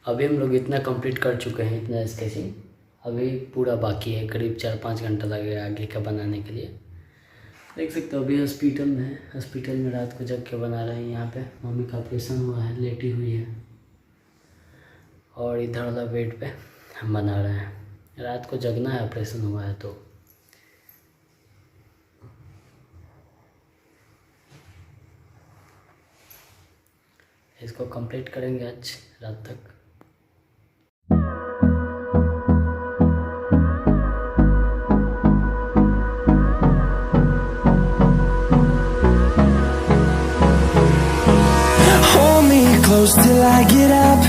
अभी हम लोग इतना कंप्लीट कर चुके हैं, इतना स्केचिंग अभी पूरा बाकी है। करीब 4-5 घंटा लगेगा आगे का बनाने के लिए। देख सकते हो अभी हॉस्पिटल में है। हॉस्पिटल में रात को जग के बना रहे हैं। यहाँ पे मम्मी का ऑपरेशन हुआ है, लेटी हुई है, और इधर वाला बेड पे हम बना रहे हैं। रात को जगना है, ऑपरेशन हुआ है तो। इसको कंप्लीट करेंगे आज रात तक। Close till I get up.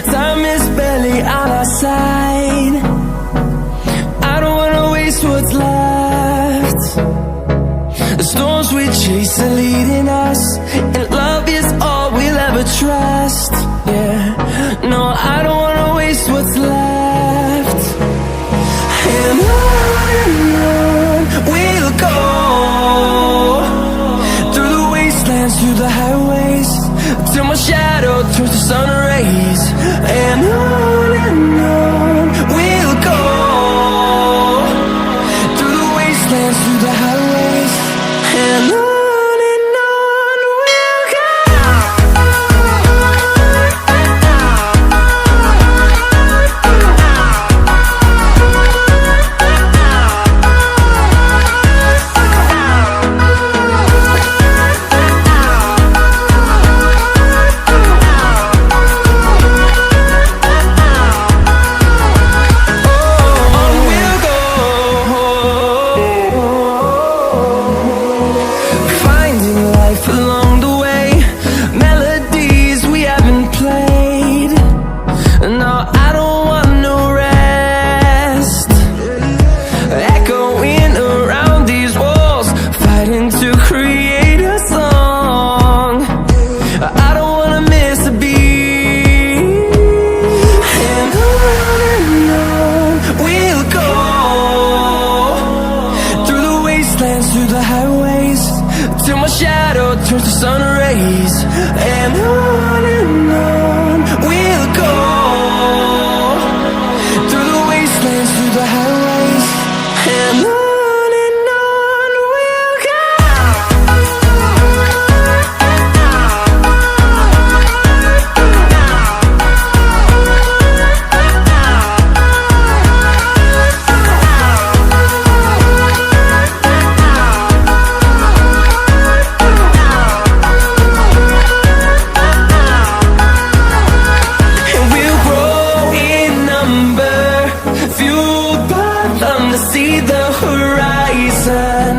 Time is barely on our side. I don't wanna waste what's left. The storms we chase are leading us, and love is all we'll ever trust. Yeah, no, I don't wanna waste what's left. And on we'll go, through the wastelands, through the highways, till my shadow turns to sun rays. And on we'll go, through the wastelands, through the highways. And on we'll go. Through the highways, till my shadow turns to sun rays. And on we'll go, through the wastelands, through the highways. And on we'll go. See the horizon,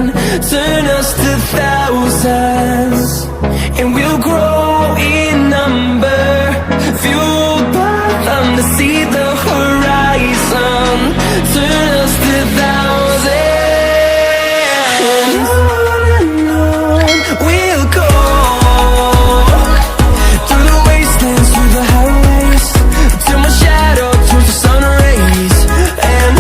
turn us to thousands, and we'll grow in number, fueled by them to see the horizon, turn us to thousands. And on we'll go, through the wastelands, through the highways, till my shadow turns to sun rays. And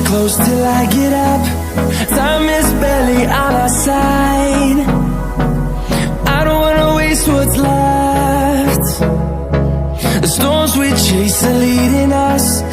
close till I get up. Time is barely on our side. I don't wanna waste what's left. The storms we chase are leading us,